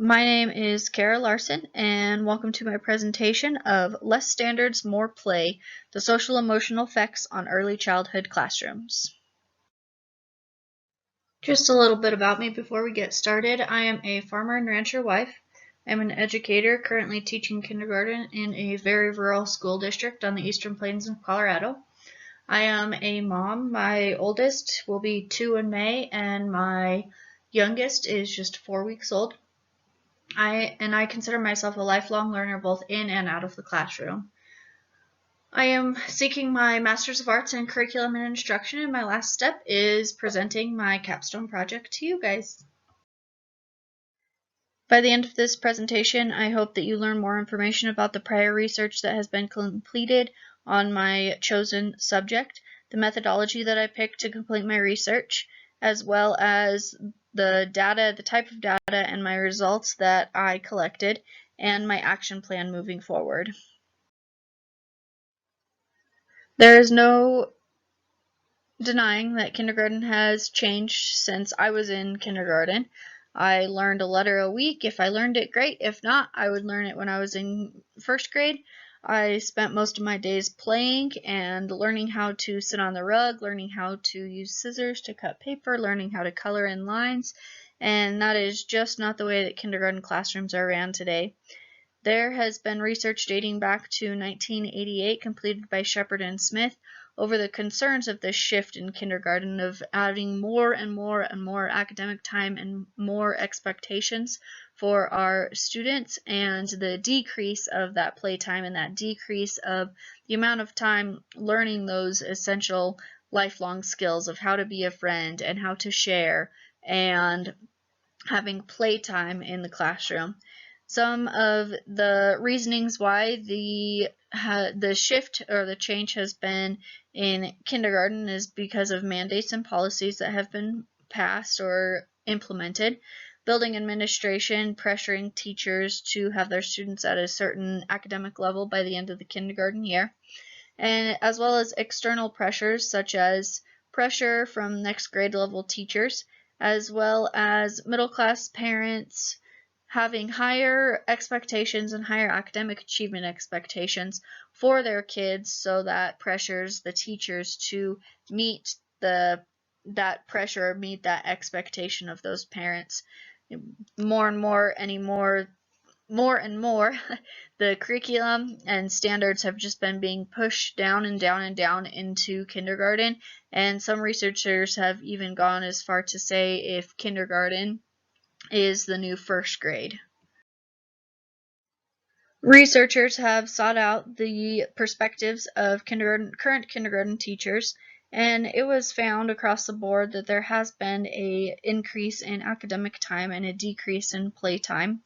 My name is Kara Larson, and welcome to my presentation of Less Standards, More Play, the Social Emotional Effects on Early Childhood Classrooms. Just a little bit about me before we get started. I am a farmer and rancher wife. I'm an educator currently teaching kindergarten in a very rural school district on the Eastern Plains of Colorado. I am a mom. My oldest will be 2 in May, and my youngest is just 4 weeks old. I consider myself a lifelong learner both in and out of the classroom. I am seeking my Master's of Arts in Curriculum and Instruction, and my last step is presenting my capstone project to you guys. By the end of this presentation, I hope that you learn more information about the prior research that has been completed on my chosen subject, the methodology that I picked to complete my research, as well as the data, the type of data, and my results that I collected, and my action plan moving forward. There is no denying that kindergarten has changed since I was in kindergarten. I learned a letter a week. If I learned it, great. If not, I would learn it when I was in first grade. I spent most of my days playing and learning how to sit on the rug, learning how to use scissors to cut paper, learning how to color in lines, and that is just not the way that kindergarten classrooms are ran today. There has been research dating back to 1988 completed by Shepard and Smith over the concerns of this shift in kindergarten of adding more and more and more academic time and more expectations for our students, and the decrease of that playtime and that decrease of the amount of time learning those essential lifelong skills of how to be a friend and how to share and having playtime in the classroom. Some of the reasonings why the shift or the change has been in kindergarten is because of mandates and policies that have been passed or implemented. Building administration pressuring teachers to have their students at a certain academic level by the end of the kindergarten year, and as well as external pressures such as pressure from next grade level teachers, as well as middle class parents having higher expectations and higher academic achievement expectations for their kids, so that pressures the teachers to meet that pressure, meet that expectation of those parents. More and more the curriculum and standards have just been being pushed down and down and down into kindergarten, and some researchers have even gone as far to say if kindergarten is the new first grade. Researchers have sought out the perspectives of current kindergarten teachers, and it was found across the board that there has been an increase in academic time and a decrease in playtime.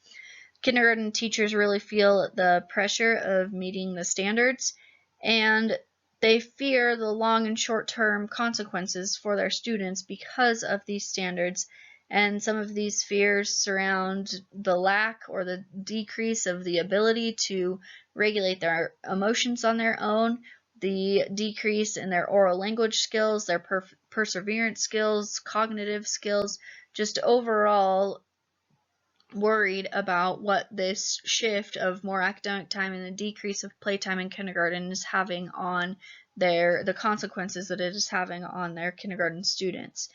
Kindergarten teachers really feel the pressure of meeting the standards, and they fear the long and short-term consequences for their students because of these standards. And some of these fears surround the lack or the decrease of the ability to regulate their emotions on their own, the decrease in their oral language skills, their perseverance skills, cognitive skills, just overall worried about what this shift of more academic time and the decrease of playtime in kindergarten is having on the consequences that it is having on their kindergarten students.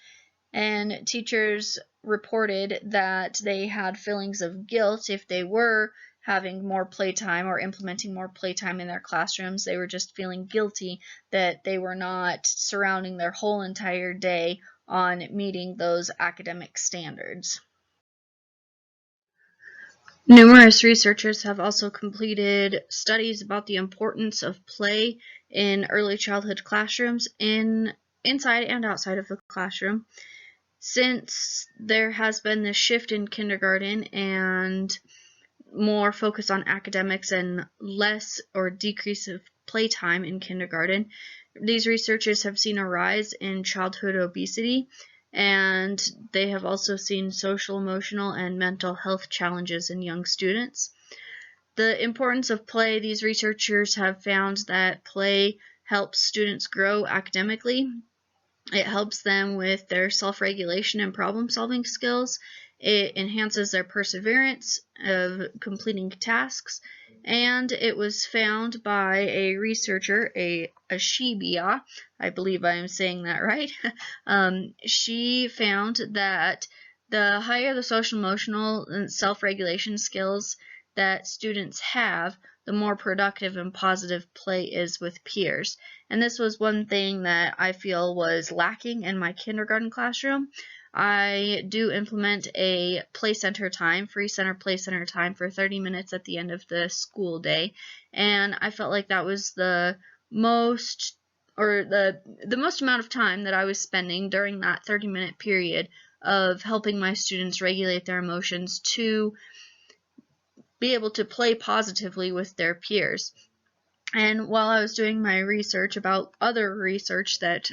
And teachers reported that they had feelings of guilt if they were having more playtime or implementing more playtime in their classrooms. They were just feeling guilty that they were not surrounding their whole entire day on meeting those academic standards. Numerous researchers have also completed studies about the importance of play in early childhood classrooms inside and outside of the classroom. Since there has been this shift in kindergarten and more focus on academics and less or decrease of playtime in kindergarten, these researchers have seen a rise in childhood obesity, and they have also seen social, emotional, and mental health challenges in young students. The importance of play, these researchers have found that play helps students grow academically. It helps them with their self-regulation and problem-solving skills. It enhances their perseverance of completing tasks, and it was found by a researcher, a Ashibia, I believe I am saying that right. She found that the higher the social emotional and self-regulation skills that students have, the more productive and positive play is with peers. And this was one thing that I feel was lacking in my kindergarten classroom. I do implement a play center time, free center play center time for 30 minutes at the end of the school day, and I felt like that was the most the most amount of time that I was spending during that 30-minute period of helping my students regulate their emotions to be able to play positively with their peers. And while I was doing my research about other research that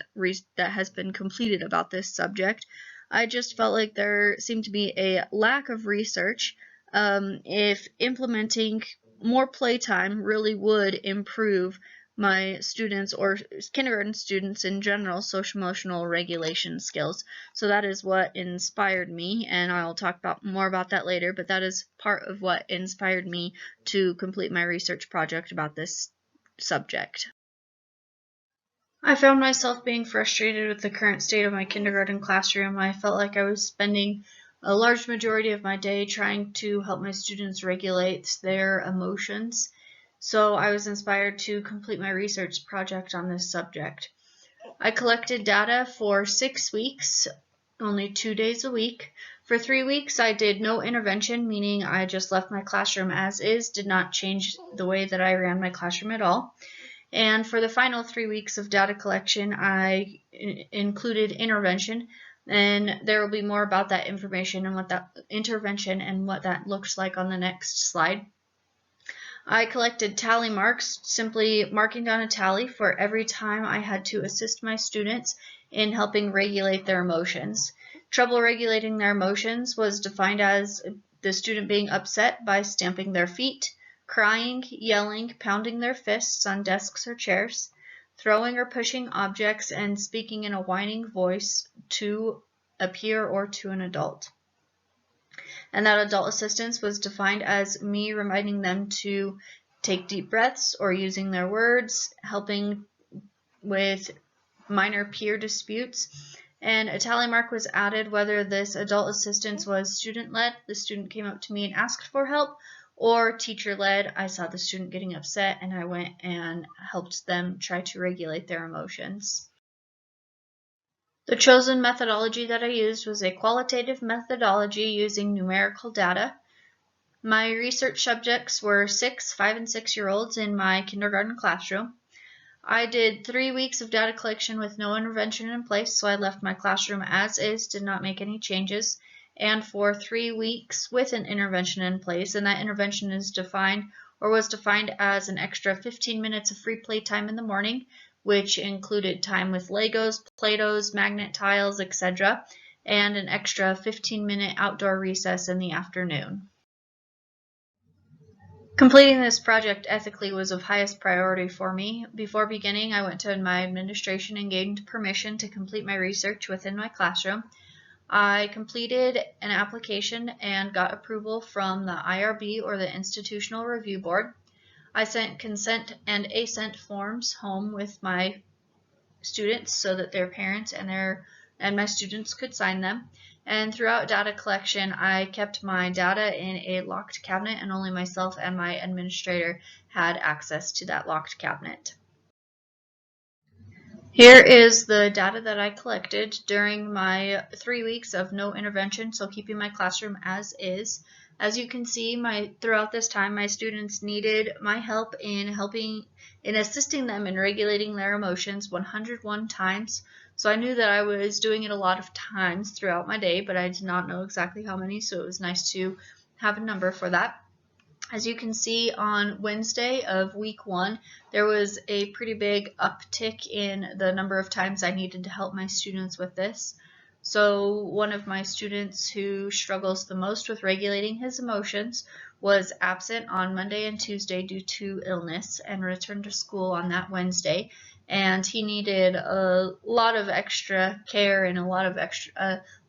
has been completed about this subject, I just felt like there seemed to be a lack of research if implementing more playtime really would improve my students or kindergarten students in general social emotional regulation skills. So that is what inspired me, and I'll talk more about that later, but that is part of what inspired me to complete my research project about this subject. I found myself being frustrated with the current state of my kindergarten classroom. I felt like I was spending a large majority of my day trying to help my students regulate their emotions. So I was inspired to complete my research project on this subject. I collected data for 6 weeks, only 2 days a week. For 3 weeks, I did no intervention, meaning I just left my classroom as is, did not change the way that I ran my classroom at all. And for the final 3 weeks of data collection, I included intervention, and there will be more about that information and what that intervention and what that looks like on the next slide. I collected tally marks, simply marking down a tally for every time I had to assist my students in helping regulate their emotions. Trouble regulating their emotions was defined as the student being upset by stamping their feet, crying, yelling, pounding their fists on desks or chairs, throwing or pushing objects, and speaking in a whining voice to a peer or to an adult. And that adult assistance was defined as me reminding them to take deep breaths or using their words, helping with minor peer disputes. And a tally mark was added whether this adult assistance was student-led, the student came up to me and asked for help, or teacher-led, I saw the student getting upset and I went and helped them try to regulate their emotions. The chosen methodology that I used was a qualitative methodology using numerical data. My research subjects were 6, 5, and 6-year-olds in my kindergarten classroom. I did 3 weeks of data collection with no intervention in place, so I left my classroom as is, did not make any changes. And for 3 weeks with an intervention in place, and that intervention is defined or was defined as an extra 15 minutes of free play time in the morning, which included time with Legos, Play-Dohs, magnet tiles, etc., and an extra 15-minute outdoor recess in the afternoon. Completing this project ethically was of highest priority for me. Before beginning, I went to my administration and gained permission to complete my research within my classroom. I completed an application and got approval from the IRB, or the Institutional Review Board. I sent consent and assent forms home with my students so that their parents and my students could sign them. And throughout data collection, I kept my data in a locked cabinet, and only myself and my administrator had access to that locked cabinet. Here is the data that I collected during my 3 weeks of no intervention, so keeping my classroom as is. As you can see, throughout this time, my students needed my help in assisting them in regulating their emotions 101 times. So I knew that I was doing it a lot of times throughout my day, but I did not know exactly how many, so it was nice to have a number for that. As you can see, on Wednesday of week 1, there was a pretty big uptick in the number of times I needed to help my students with this. So one of my students who struggles the most with regulating his emotions was absent on Monday and Tuesday due to illness and returned to school on that Wednesday. And he needed a lot of extra care and a lot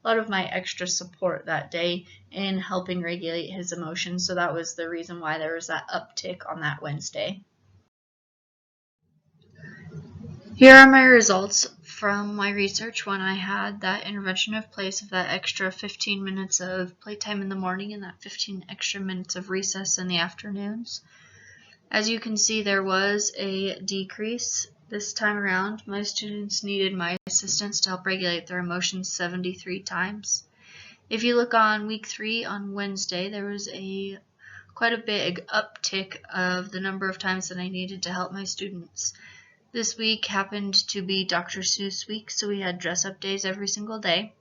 lot of my extra support that day in helping regulate his emotions. So that was the reason why there was that uptick on that Wednesday. Here are my results from my research when I had that intervention of place of that extra 15 minutes of playtime in the morning and that 15 extra minutes of recess in the afternoons. As you can see, there was a decrease this time around. My students needed my assistance to help regulate their emotions 73 times. If you look on week 3 on Wednesday, there was quite a big uptick of the number of times that I needed to help my students. This week happened to be Dr. Seuss week, so we had dress-up days every single day.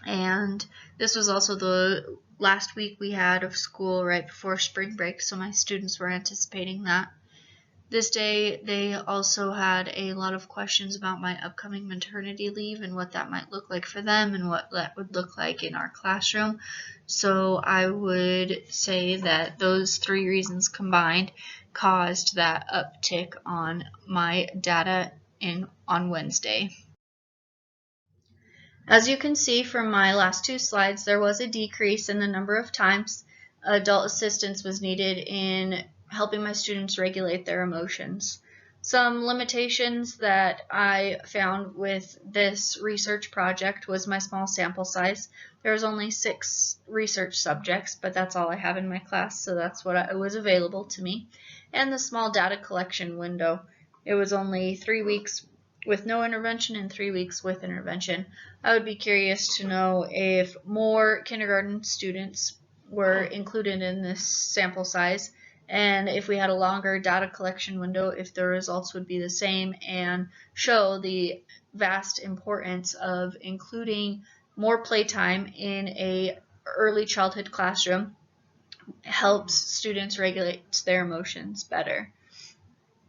And this was also the last week we had of school right before spring break, so my students were anticipating that. This day, they also had a lot of questions about my upcoming maternity leave and what that might look like for them and what that would look like in our classroom. So I would say that those 3 reasons combined caused that uptick on my data on Wednesday. As you can see from my last 2 slides, there was a decrease in the number of times adult assistance was needed in helping my students regulate their emotions. Some limitations that I found with this research project was my small sample size. There was only 6 research subjects, but that's all I have in my class, so that's what was available to me. And the small data collection window. It was only 3 weeks with no intervention and 3 weeks with intervention. I would be curious to know if more kindergarten students were included in this sample size, and if we had a longer data collection window, if the results would be the same and show the vast importance of including more playtime in a early childhood classroom helps students regulate their emotions better.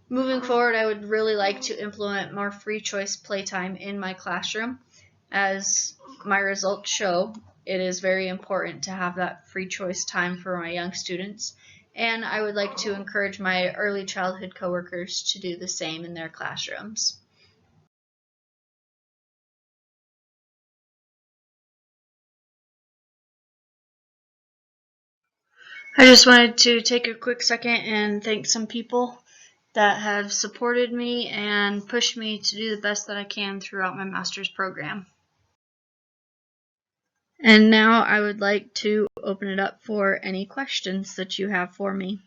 Moving forward, I would really like to implement more free choice playtime in my classroom. As my results show, it is very important to have that free choice time for my young students, and I would like to encourage my early childhood coworkers to do the same in their classrooms. I just wanted to take a quick second and thank some people that have supported me and pushed me to do the best that I can throughout my master's program. And now I would like to open it up for any questions that you have for me.